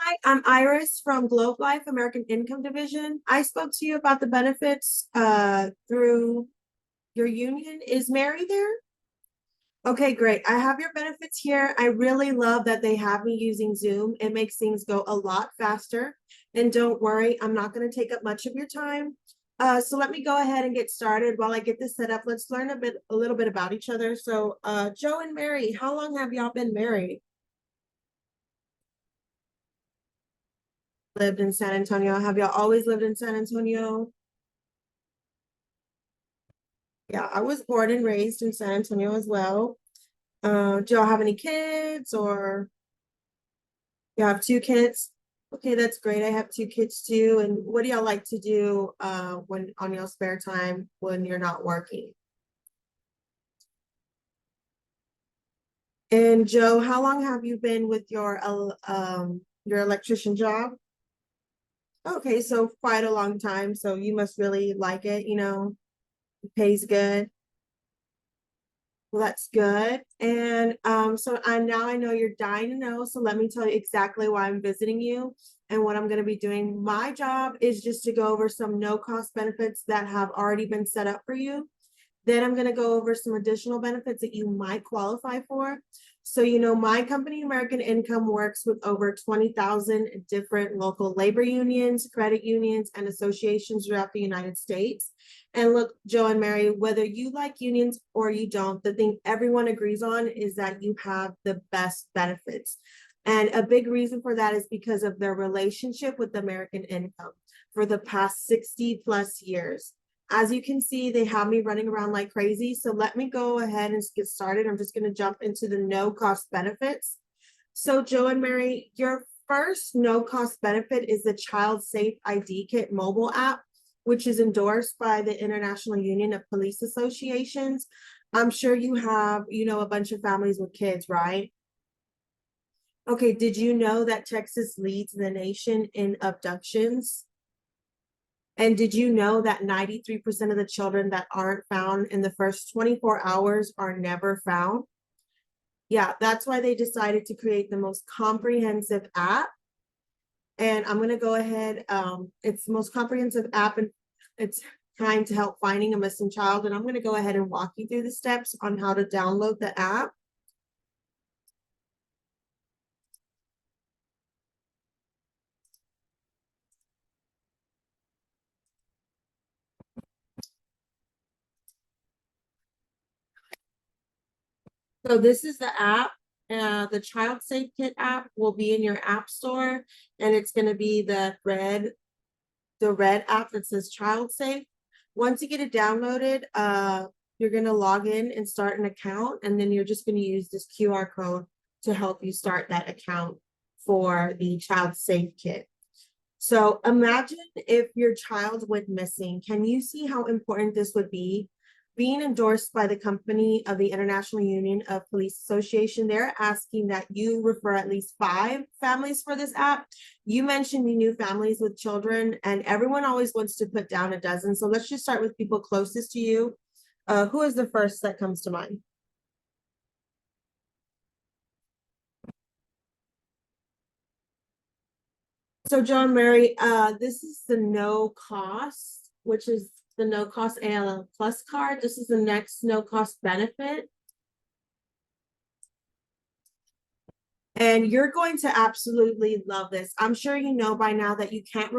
Hi, I'm Iris from Globe Life American Income Division. I spoke to you about the benefits through your union. Is Mary there? Okay, great. I have your benefits here. I really love that they have me using Zoom. It makes things go a lot faster. And don't worry, I'm not going to take up much of your time. So let me go ahead and get started. While I get this set up, let's learn a little bit about each other. So, Joe and Mary, how long have y'all been married? Lived in San Antonio. Have y'all always lived in San Antonio? Yeah, I was born and raised in San Antonio as well. Do y'all have any kids or you have two kids? Okay, that's great. I have two kids too. And what do y'all like to do when on your spare time when you're not working? And Joe, how long have you been with your electrician job? Okay, so quite a long time. So you must really like it, it pays good. Well, that's good. And so I know you're dying to know. So let me tell you exactly why I'm visiting you and what I'm going to be doing. My job is just to go over some no-cost benefits that have already been set up for you. Then I'm going to go over some additional benefits that you might qualify for. So, my company, American Income, works with over 20,000 different local labor unions, credit unions, and associations throughout the United States. And look, Joe and Mary, whether you like unions or you don't, the thing everyone agrees on is that you have the best benefits. And a big reason for that is because of their relationship with American Income for the past 60 plus years. As you can see, they have me running around like crazy. So let me go ahead and get started. I'm just going to jump into the no cost benefits. So Joe and Mary, your first no cost benefit is the Child Safe ID Kit mobile app, which is endorsed by the International Union of Police Associations. I'm sure you have, a bunch of families with kids, right? Okay, did you know that Texas leads the nation in abductions? And did you know that 93% of the children that aren't found in the first 24 hours are never found? Yeah, that's why they decided to create the most comprehensive app. And I'm going to go ahead. It's the most comprehensive app, and it's trying to help finding a missing child. And I'm going to go ahead and walk you through the steps on how to download the app. So this is the app. The Child Safe Kit app will be in your app store, and it's going to be the red app that says Child Safe. Once you get it downloaded, you're going to log in and start an account, and then you're just going to use this QR code to help you start that account for the Child Safe Kit. So imagine if your child went missing. Can you see how important this would be? Being endorsed by the company of the International Union of Police Association, they're asking that you refer at least 5 families for this app. You mentioned you knew families with children, and everyone always wants to put down a dozen. So let's just start with people closest to you. Who is the first that comes to mind? So John Mary, this is the no cost, which is the no cost ALL plus card. This is the next no cost benefit. And you're going to absolutely love this. I'm sure you know by now that you can't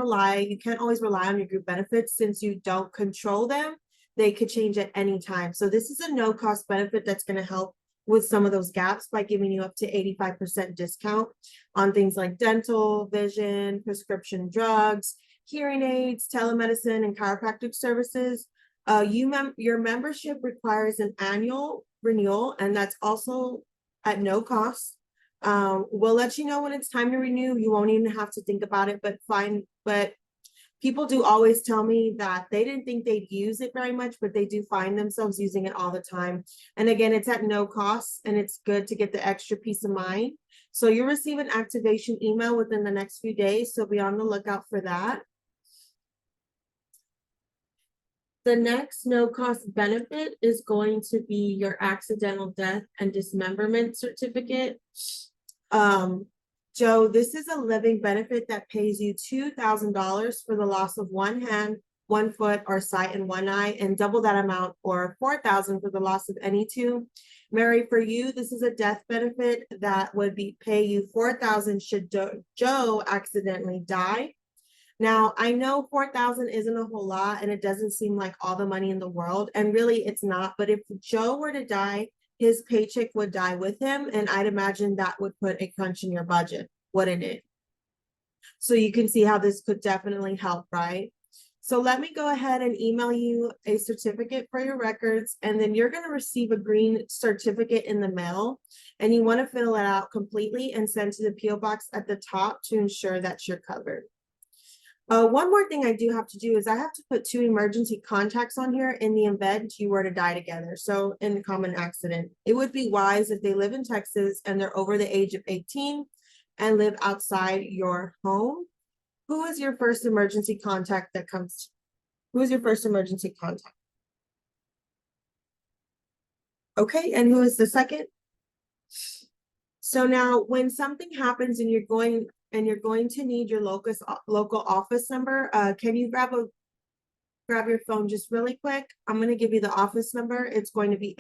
always rely on your group benefits since you don't control them. They could change at any time. So this is a no cost benefit that's going to help with some of those gaps by giving you up to 85% discount on things like dental, vision, prescription drugs, hearing aids, telemedicine, and chiropractic services. Your membership requires an annual renewal, and that's also at no cost. We'll let you know when it's time to renew. You won't even have to think about it, but people do always tell me that they didn't think they'd use it very much, but they do find themselves using it all the time. And again, it's at no cost, and it's good to get the extra peace of mind. So you'll receive an activation email within the next few days. So be on the lookout for that. The next no cost benefit is going to be your accidental death and dismemberment certificate. Um, Joe, this is a living benefit that pays you $2,000 for the loss of one hand, one foot, or sight in one eye, and double that amount, or $4,000 for the loss of any two. Mary, for you, this is a death benefit that would be pay you $4,000 should Joe accidentally die. Now, I know 4,000 isn't a whole lot and it doesn't seem like all the money in the world, and really it's not, but if Joe were to die, his paycheck would die with him, and I'd imagine that would put a crunch in your budget, wouldn't it? So you can see how this could definitely help, right? So let me go ahead and email you a certificate for your records, and then you're going to receive a green certificate in the mail, and you want to fill it out completely and send to the PO box at the top to ensure that you're covered. One more thing I do have to do is I have to put 2 emergency contacts on here in the event you were to die together. So in the common accident, it would be wise if they live in Texas and they're over the age of 18 and live outside your home. Who is your first emergency contact that comes? Who is your first emergency contact? Okay, and who is the second? So now when something happens and you're going to need your local office number, can you grab your phone just really quick? I'm going to give you the office number. It's going to be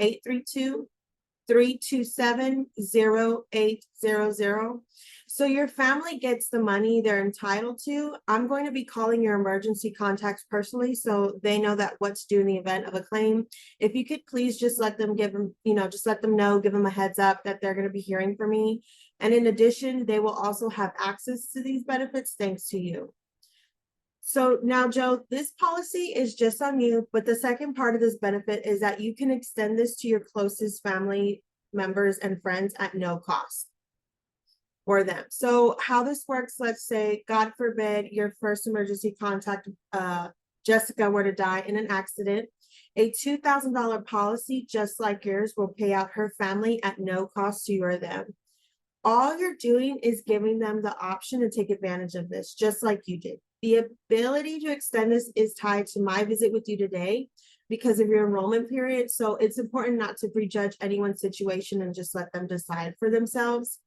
832-327-0800. So your family gets the money they're entitled to. I'm going to be calling your emergency contacts personally so they know that what's due in the event of a claim. If you could please just let them just let them know, give them a heads up that they're going to be hearing from me. And in addition, they will also have access to these benefits thanks to you. So now, Joe, this policy is just on you, but the second part of this benefit is that you can extend this to your closest family members and friends at no cost for them. So how this works, let's say, God forbid, your first emergency contact, Jessica, were to die in an accident, a $2,000 policy just like yours will pay out her family at no cost to you or them. All you're doing is giving them the option to take advantage of this, just like you did. The ability to extend this is tied to my visit with you today because of your enrollment period. So it's important not to prejudge anyone's situation and just let them decide for themselves.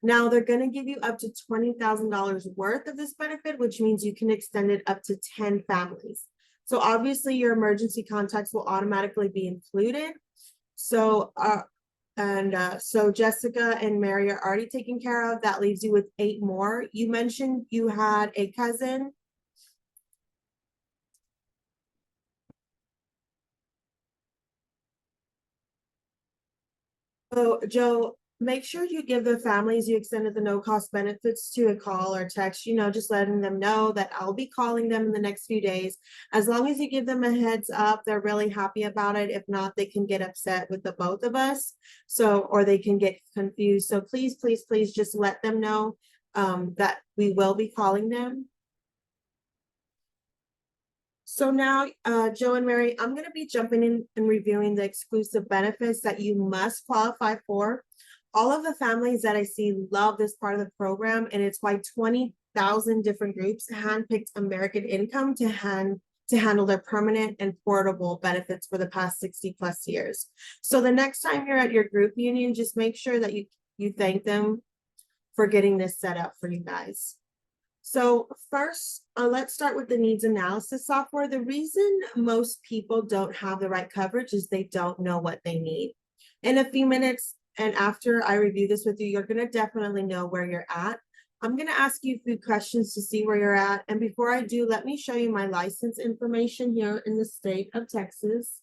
Now they're going to give you up to $20,000 worth of this benefit, which means you can extend it up to 10 families. So obviously your emergency contacts will automatically be included. So so Jessica and Mary are already taken care of. That leaves you with 8 more. You mentioned you had a cousin. So Joe, make sure you give the families you extended the no-cost benefits to a call or text, just letting them know that I'll be calling them in the next few days. As long as you give them a heads up, they're really happy about it. If not, they can get upset with the both of us. Or they can get confused. So please, please, please just let them know that we will be calling them. So now, Joe and Mary, I'm going to be jumping in and reviewing the exclusive benefits that you must qualify for. All of the families that I see love this part of the program, and it's why 20,000 different groups handpicked American Income to handle their permanent and portable benefits for the past 60 plus years. So the next time you're at your group union, just make sure that you thank them for getting this set up for you guys. So first, let's start with the needs analysis software. The reason most people don't have the right coverage is they don't know what they need. In a few minutes, and after I review this with you, you're going to definitely know where you're at. I'm going to ask you a few questions to see where you're at. And before I do, let me show you my license information here in the state of Texas.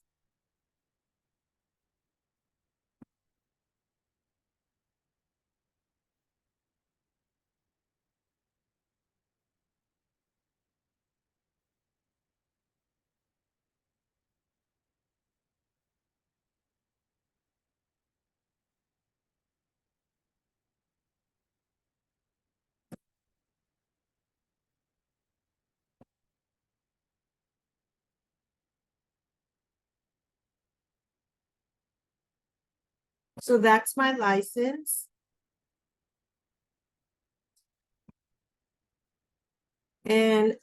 So that's my license. And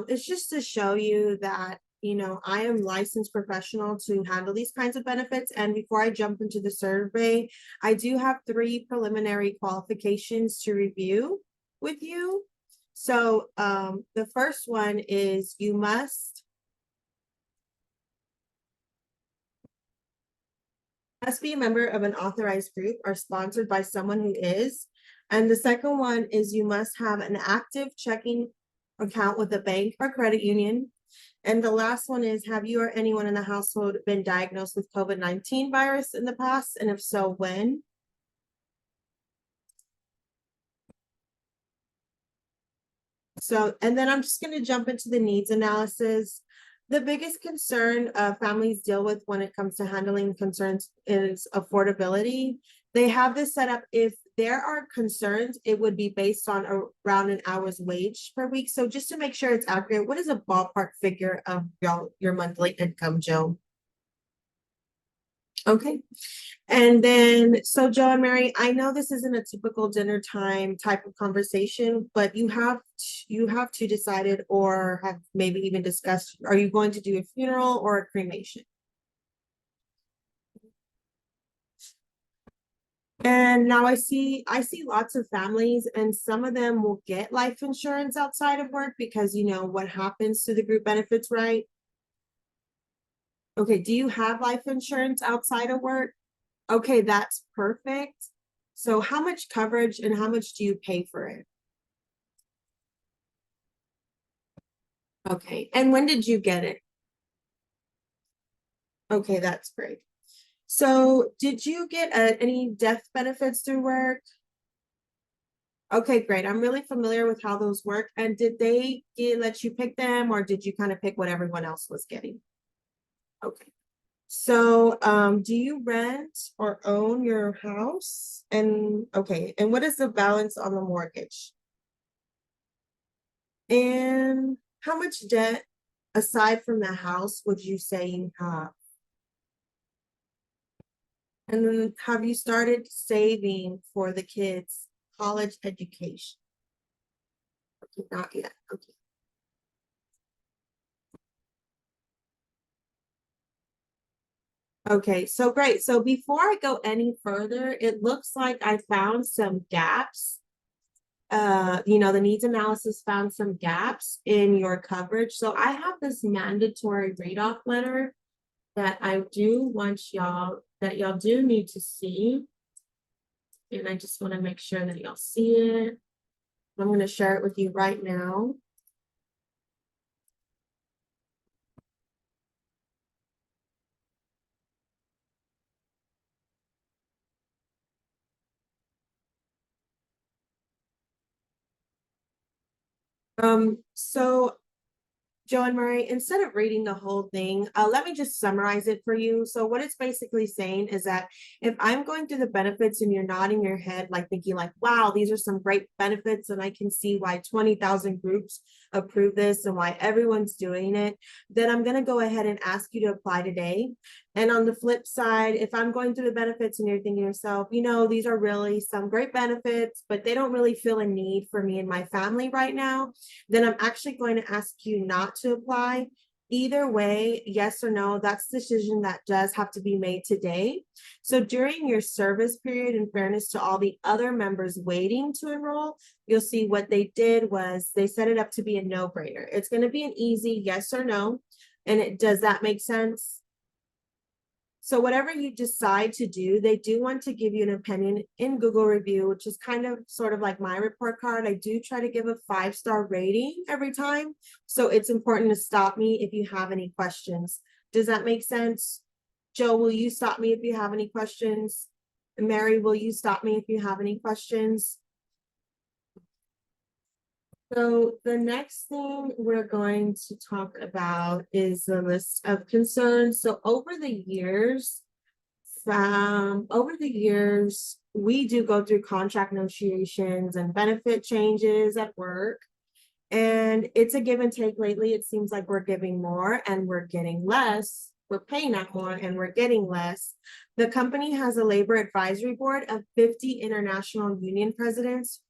it's just to show you that I am licensed professional to handle these kinds of benefits. And before I jump into the survey, I do have 3 preliminary qualifications to review with you. So the first one is you must be a member of an authorized group or sponsored by someone who is. And the second one is you must have an active checking account with a bank or credit union. And the last one is, have you or anyone in the household been diagnosed with COVID-19 virus in the past? And if so, when? So, and then I'm just going to jump into the needs analysis. The biggest concern families deal with when it comes to handling concerns is affordability. They have this set up. If there are concerns, it would be based on around an hour's wage per week. So just to make sure it's accurate, what is a ballpark figure of your monthly income, Joe? Okay. And then, so Joe and Mary, I know this isn't a typical dinner time type of conversation, but you have to decided or have maybe even discussed, are you going to do a funeral or a cremation? And now I see lots of families, and some of them will get life insurance outside of work because what happens to the group benefits, right? Okay, do you have life insurance outside of work? Okay, that's perfect. So how much coverage and how much do you pay for it? Okay, and when did you get it? Okay, that's great. So did you get any death benefits through work? Okay, great. I'm really familiar with how those work. And did they let you pick them, or did you kind of pick what everyone else was getting? Okay. So do you rent or own your house? And okay, and what is the balance on the mortgage? And how much debt aside from the house would you say you have? And then have you started saving for the kids' college education? Okay, not yet. Okay. Okay, so great. So before I go any further, it looks like I found some gaps. The needs analysis found some gaps in your coverage. So I have this mandatory read-off letter that I do want y'all do need to see. And I just want to make sure that y'all see it. I'm going to share it with you right now. So Joe and Murray, instead of reading the whole thing, let me just summarize it for you. So what it's basically saying is that if I'm going through the benefits and you're nodding your head, like thinking like, wow, these are some great benefits and I can see why 20,000 groups approve this and why everyone's doing it, then I'm going to go ahead and ask you to apply today. And on the flip side, if I'm going through the benefits and you're thinking to yourself, these are really some great benefits, but they don't really feel a need for me and my family right now, then I'm actually going to ask you not to apply. Either way, yes or no, that's the decision that does have to be made today. So during your service period, in fairness to all the other members waiting to enroll, you'll see what they did was they set it up to be a no-brainer. It's going to be an easy yes or no. And does that make sense? So whatever you decide to do, they do want to give you an opinion in Google review, which is kind of sort of like my report card. I do try to give a 5-star rating every time. So it's important to stop me if you have any questions. Does that make sense? Joe, will you stop me if you have any questions? Mary, will you stop me if you have any questions? So the next thing we're going to talk about is the list of concerns. So over the years, we do go through contract negotiations and benefit changes at work. And it's a give and take lately. It seems like we're giving more and we're getting less. We're paying out more and we're getting less. The company has a labor advisory board of 50 international union presidents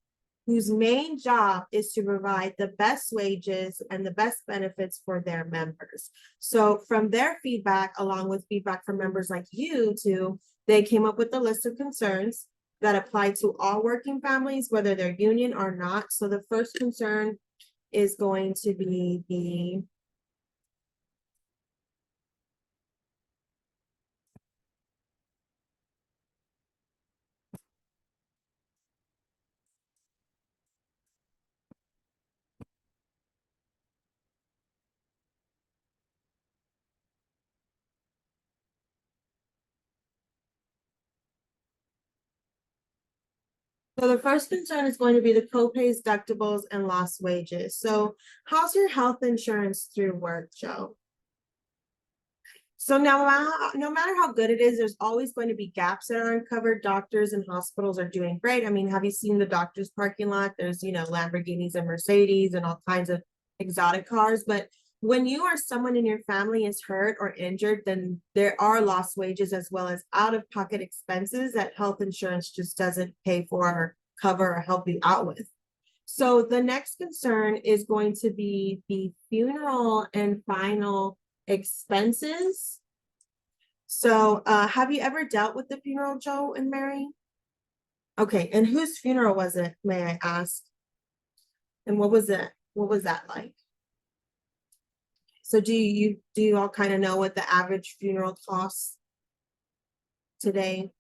whose main job is to provide the best wages and the best benefits for their members. So from their feedback, along with feedback from members like you too, they came up with a list of concerns that apply to all working families, whether they're union or not. So the first concern is going to be the So the first concern is going to be the copays, deductibles, and lost wages. So how's your health insurance through work, Joe? So now, no matter how good it is, there's always going to be gaps that are uncovered. Doctors and hospitals are doing great. I mean, have you seen the doctor's parking lot? There's, Lamborghinis and Mercedes and all kinds of exotic cars. But when you or someone in your family is hurt or injured, then there are lost wages as well as out-of-pocket expenses that health insurance just doesn't pay for or cover or help you out with. So the next concern is going to be the funeral and final expenses. So have you ever dealt with the funeral, Joe and Mary? Okay, and whose funeral was it, may I ask? And what was it? What was that like? So do you all kind of know what the average funeral costs today?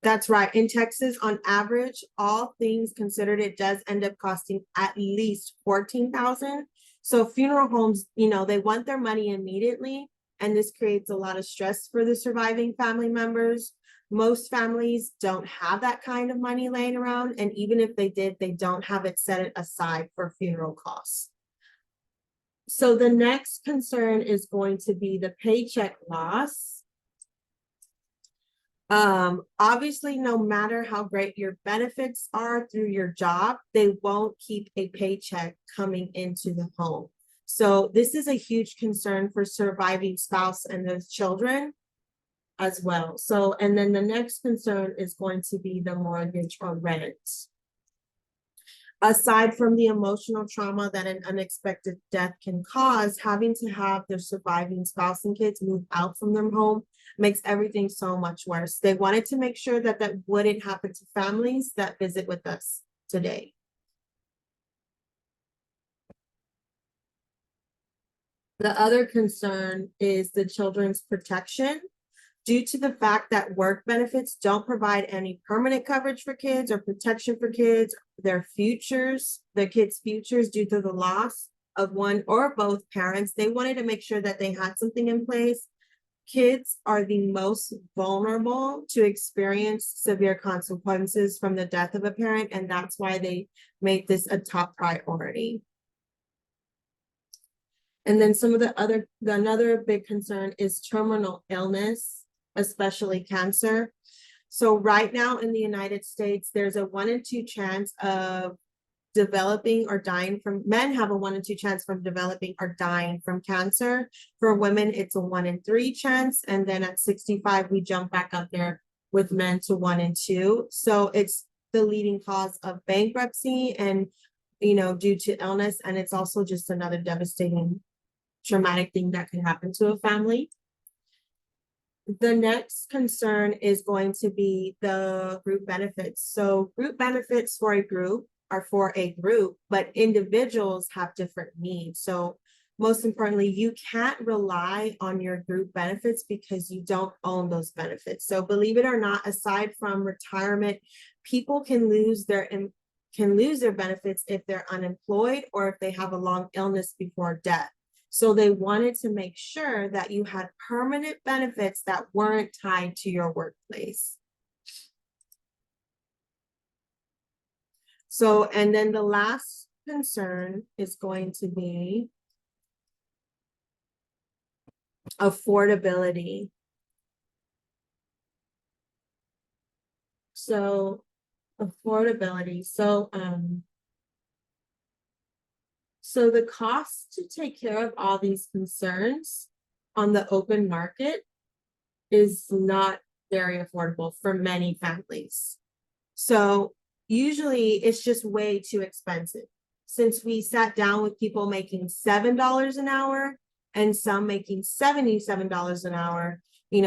That's right. In Texas, on average, all things considered, it does end up costing at least $14,000. So funeral homes, they want their money immediately, and this creates a lot of stress for the surviving family members. Most families don't have that kind of money laying around, and even if they did, they don't have it set aside for funeral costs. So the next concern is going to be the paycheck loss. Obviously, no matter how great your benefits are through your job, they won't keep a paycheck coming into the home. So this is a huge concern for surviving spouse and those children as well. So, and then the next concern is going to be the mortgage or rent. Aside from the emotional trauma that an unexpected death can cause, having to have their surviving spouse and kids move out from their home makes everything so much worse. They wanted to make sure that that wouldn't happen to families that visit with us today. The other concern is the children's protection. Due to the fact that work benefits don't provide any permanent coverage for kids or protection for kids, their kids' futures due to the loss of one or both parents, they wanted to make sure that they had something in place. Kids are the most vulnerable to experience severe consequences from the death of a parent, and that's why they made this a top priority. And then another big concern is terminal illness, especially cancer. So right now in the United States, there's a 1 in 2 chance of developing or dying from, men have a 1 in 2 chance from developing or dying from cancer. For women, it's a 1 in 3 chance. And then at 65, we jump back up there with men to 1 in 2. So it's the leading cause of bankruptcy and, due to illness. And it's also just another devastating, traumatic thing that can happen to a family. The next concern is going to be the group benefits. So group benefits for a group are for a group, but individuals have different needs. So most importantly, you can't rely on your group benefits because you don't own those benefits. So believe it or not, aside from retirement, people can lose their benefits if they're unemployed or if they have a long illness before death. So they wanted to make sure that you had permanent benefits that weren't tied to your workplace. So, and then the last concern is going to be affordability. So, affordability. So the cost to take care of all these concerns on the open market is not very affordable for many families. So usually it's just way too expensive. Since we sat down with people making $7 an hour and some making $77 an hour,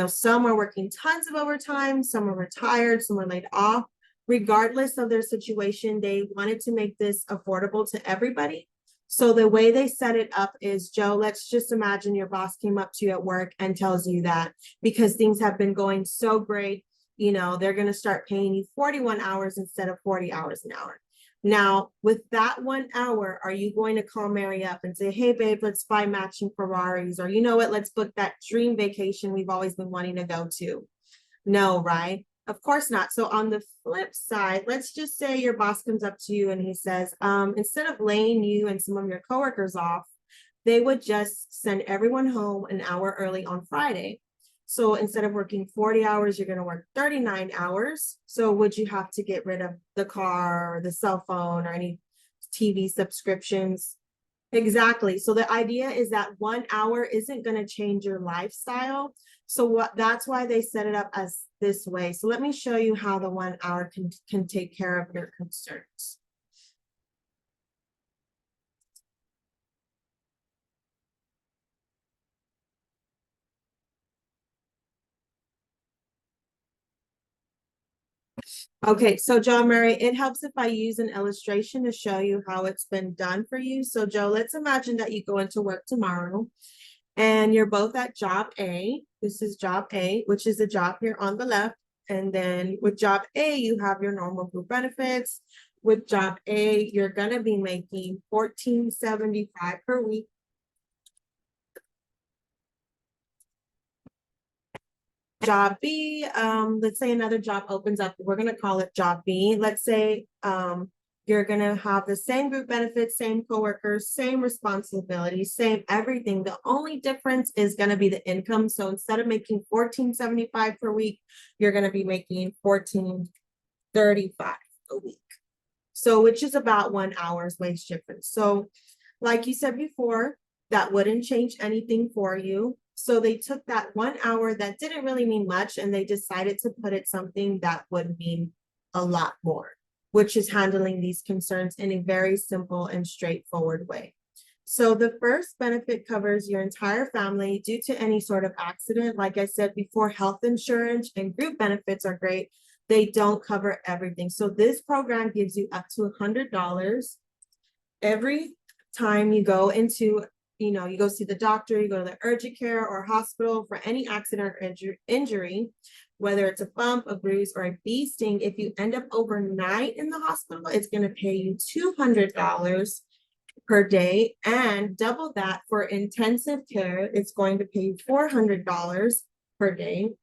some are working tons of overtime, some are retired, some are laid off. Regardless of their situation, they wanted to make this affordable to everybody. So the way they set it up is, Joe, let's just imagine your boss came up to you at work and tells you that because things have been going so great, they're going to start paying you 41 hours instead of 40 hours an hour. Now, with that 1 hour, are you going to call Mary up and say, hey, babe, let's buy matching Ferraris? Or you know what, let's book that dream vacation we've always been wanting to go to? No, right? Of course not. So on the flip side, let's just say your boss comes up to you and he says, instead of laying you and some of your coworkers off, they would just send everyone home an hour early on Friday. So instead of working 40 hours, you're going to work 39 hours. So would you have to get rid of the car or the cell phone or any TV subscriptions? Exactly. So the idea is that 1 hour isn't going to change your lifestyle. So that's why they set it up as this way. So let me show you how the 1 hour can take care of your concerns. Okay, so Joe Murray, it helps if I use an illustration to show you how it's been done for you. So Joe, let's imagine that you go into work tomorrow and you're both at job A. This is job A, which is the job here on the left. And then with job A, you have your normal group benefits. With job A, you're gonna be making $14.75 per week. Job B, let's say another job opens up. We're gonna call it job B. Let's say you're gonna have the same group benefits, same coworkers, same responsibilities, same everything. The only difference is gonna be the income. So instead of making $14.75 per week, you're gonna be making $14.35 a week. So which is about 1 hour's wage difference. So like you said before, that wouldn't change anything for you. So they took that 1 hour that didn't really mean much and they decided to put it something that would mean a lot more, which is handling these concerns in a very simple and straightforward way. So the first benefit covers your entire family due to any sort of accident. Like I said before, health insurance and group benefits are great. They don't cover everything. So this program gives you up to $100 every time you go into, you go see the doctor, you go to the urgent care or hospital for any accident or injury, whether it's a bump, a bruise, or a bee sting. If you end up overnight in the hospital, it's going to pay you $200 per day, and double that for intensive care. It's going to pay you $400 per day.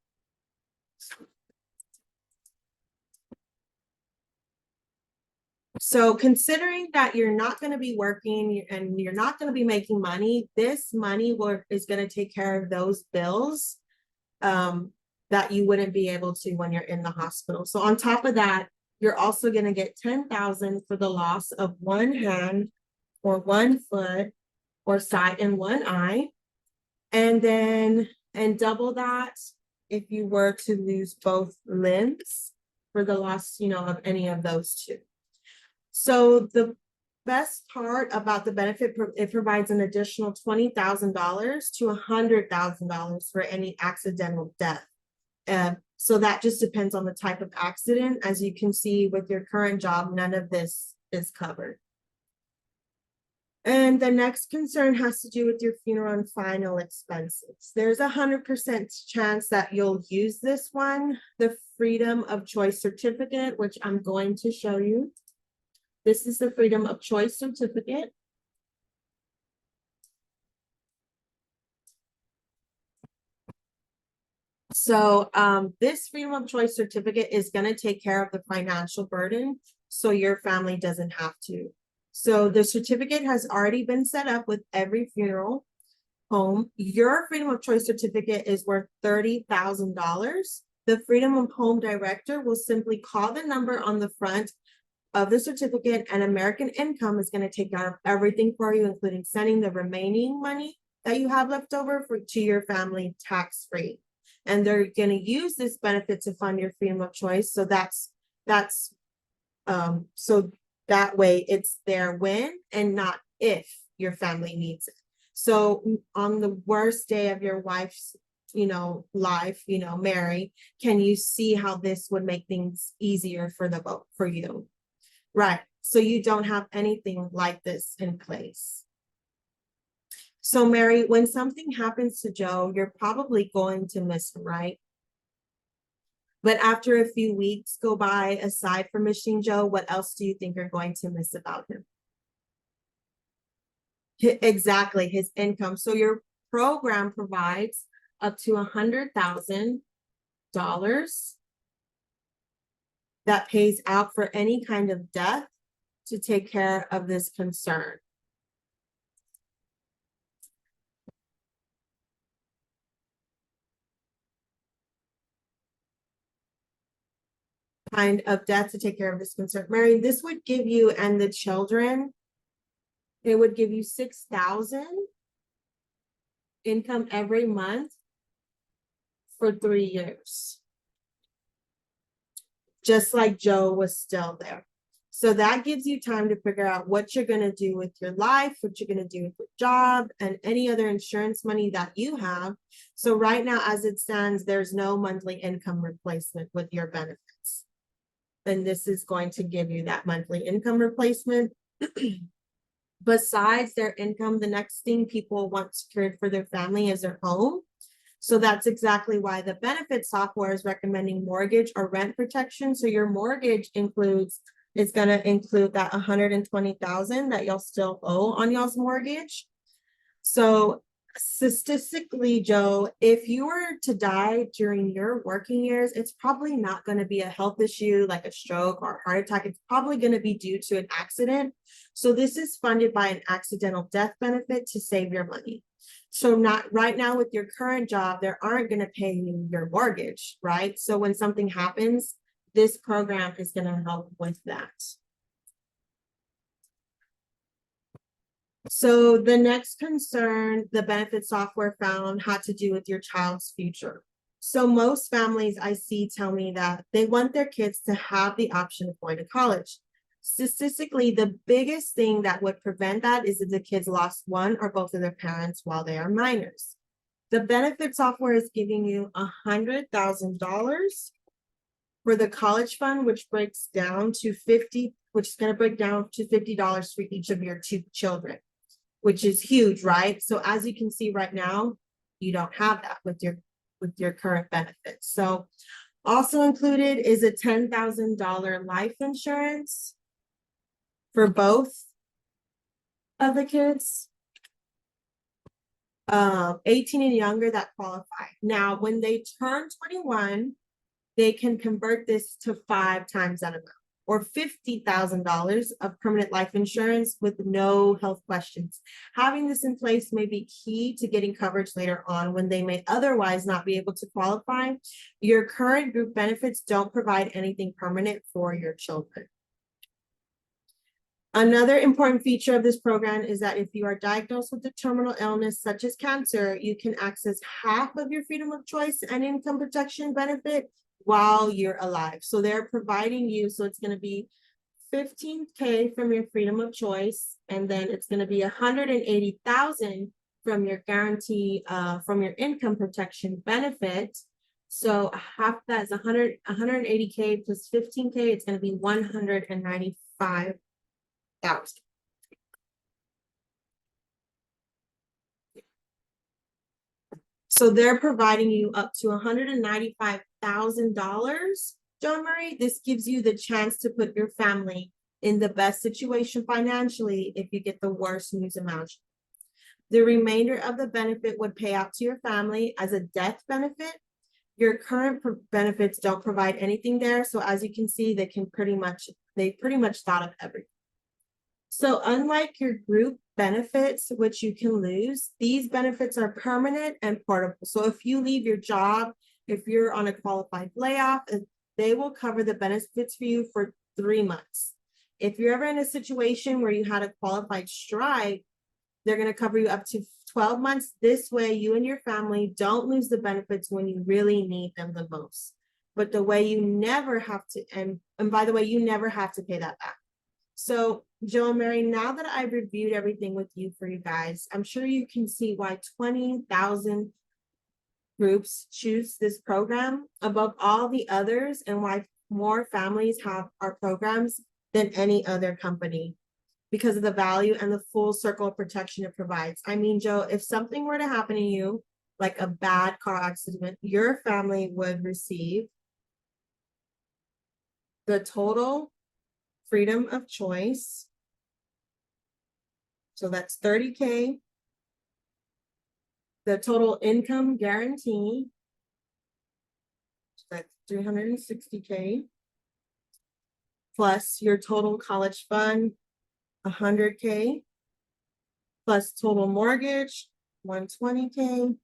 So considering that you're not going to be working and you're not going to be making money, this money is going to take care of those bills that you wouldn't be able to when you're in the hospital. So on top of that, you're also going to get $10,000 for the loss of one hand or one foot or sight in one eye. And double that if you were to lose both limbs for the loss, of any of those two. So the best part about the benefit, it provides an additional $20,000 to $100,000 for any accidental death. So that just depends on the type of accident. As you can see with your current job, none of this is covered. And the next concern has to do with your funeral and final expenses. There's 100% chance that you'll use this one, the Freedom of Choice Certificate, which I'm going to show you. This is the Freedom of Choice Certificate. So this Freedom of Choice Certificate is going to take care of the financial burden so your family doesn't have to. So the certificate has already been set up with every funeral home. Your Freedom of Choice Certificate is worth $30,000. The Freedom of Home Director will simply call the number on the front of the certificate, and American Income is going to take care of everything for you, including sending the remaining money that you have left over to your family tax-free. And they're going to use this benefit to fund your freedom of choice. So that's So that way it's there when and not if your family needs it. So on the worst day of your wife's, life, Mary, can you see how this would make things easier for the vote for you? Right. So you don't have anything like this in place. So Mary, when something happens to Joe, you're probably going to miss him, right? But after a few weeks go by, aside from missing Joe, what else do you think you're going to miss about him? Exactly, his income. So your program provides up to $100,000 that pays out for any kind of death to take care of this concern. Kind of death to take care of this concern. Mary, this would give you and the children, it would give you 6,000 income every month for 3 years. Just like Joe was still there. So that gives you time to figure out what you're going to do with your life, what you're going to do with your job, and any other insurance money that you have. So right now, as it stands, there's no monthly income replacement with your benefits. And this is going to give you that monthly income replacement. Besides their income, the next thing people want secured for their family is their home. So that's exactly why the benefit software is recommending mortgage or rent protection. So your mortgage is going to include that 120,000 that y'all still owe on y'all's mortgage. So statistically, Joe, if you were to die during your working years, it's probably not going to be a health issue like a stroke or a heart attack. It's probably going to be due to an accident. So this is funded by an accidental death benefit to save your money. So not right now with your current job, they aren't going to pay you your mortgage, right? So when something happens, this program is going to help with that. So the next concern the benefit software found had to do with your child's future. So most families I see tell me that they want their kids to have the option of going to college. Statistically, the biggest thing that would prevent that is if the kids lost one or both of their parents while they are minors. The benefit software is giving you $100,000 for the college fund, which breaks down to which is going to break down to $50 for each of your 2 children, which is huge, right? So as you can see right now, you don't have that with your current benefits. So also included is a $10,000 life insurance for both of the kids, 18 and younger that qualify. Now, when they turn 21, they can convert this to 5 times that amount, or $50,000 of permanent life insurance with no health questions. Having this in place may be key to getting coverage later on when they may otherwise not be able to qualify. Your current group benefits don't provide anything permanent for your children. Another important feature of this program is that if you are diagnosed with a terminal illness such as cancer, you can access half of your freedom of choice and income protection benefit while you're alive. So they're providing you, so it's going to be $15K from your freedom of choice, and then it's going to be $180,000 from your guarantee, from your income protection benefit. So half that is 180K plus 15K. It's going to be 195,000. So they're providing you up to $195,000, John Murray. This gives you the chance to put your family in the best situation financially if you get the worst news imaginable. The remainder of the benefit would pay out to your family as a death benefit. Your current benefits don't provide anything there. So as you can see, they pretty much thought of everything. So unlike your group benefits, which you can lose, these benefits are permanent and portable. So if you leave your job, if you're on a qualified layoff, they will cover the benefits for you for 3 months. If you're ever in a situation where you had a qualified strike, they're going to cover you up to 12 months. This way, you and your family don't lose the benefits when you really need them the most. but the way you never have to, and by the way, you never have to pay that back. So Joe and Mary, now that I've reviewed everything with you for you guys, I'm sure you can see why 20,000 groups choose this program above all the others and why more families have our programs than any other company because of the value and the full circle of protection it provides. I mean, Joe, if something were to happen to you, like a bad car accident, your family would receive the total freedom of choice. So that's 30K. The total income guarantee, so that's 360K. Plus your total college fund, 100K. Plus total mortgage, 120K.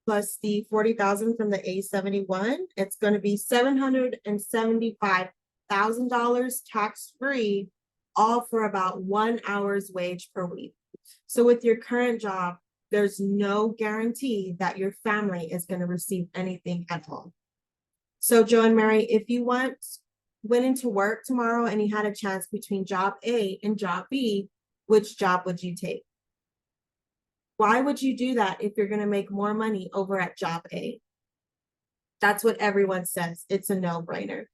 Plus the 40,000 from the A71, it's going to be $775,000 tax-free, all for about 1 hour's wage per week. So with your current job, there's no guarantee that your family is going to receive anything at all. So Joe and Mary, if you went into work tomorrow and you had a chance between job A and job B, which job would you take? Why would you do that if you're going to make more money over at job A? That's what everyone says. It's a no-brainer.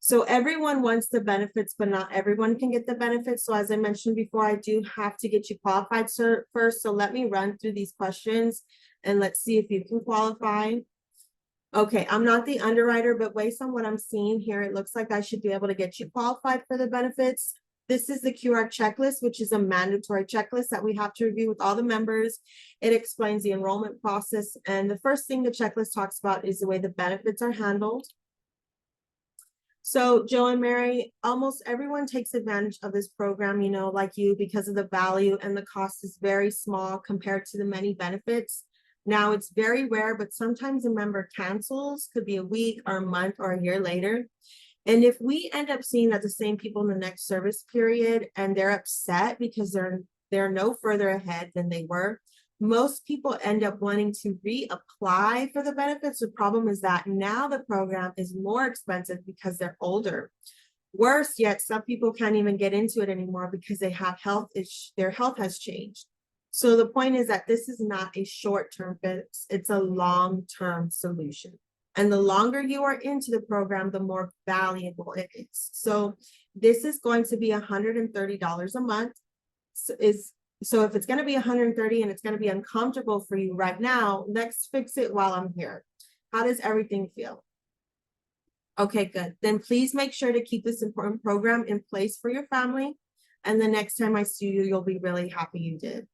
So everyone wants the benefits, but not everyone can get the benefits. So as I mentioned before, I do have to get you qualified first. So let me run through these questions and let's see if you can qualify. Okay, I'm not the underwriter, but based on what I'm seeing here, it looks like I should be able to get you qualified for the benefits. This is the QR checklist, which is a mandatory checklist that we have to review with all the members. It explains the enrollment process. And the first thing the checklist talks about is the way the benefits are handled. So Joe and Mary, almost everyone takes advantage of this program, you know, like you, because of the value, and the cost is very small compared to the many benefits. Now it's very rare, but sometimes a member cancels, could be a week or a month or a year later. And if we end up seeing that the same people in the next service period and they're upset because they're no further ahead than they were, most people end up wanting to reapply for the benefits. The problem is that now the program is more expensive because they're older. Worse yet, some people can't even get into it anymore because they have their health has changed. So the point is that this is not a short-term fix, it's a long-term solution. And the longer you are into the program, the more valuable it is. So this is going to be $130 a month. So if it's going to be $130 and it's going to be uncomfortable for you right now, let's fix it while I'm here. How does everything feel? Okay, good. Then please make sure to keep this important program in place for your family. And the next time I see you, you'll be really happy you did.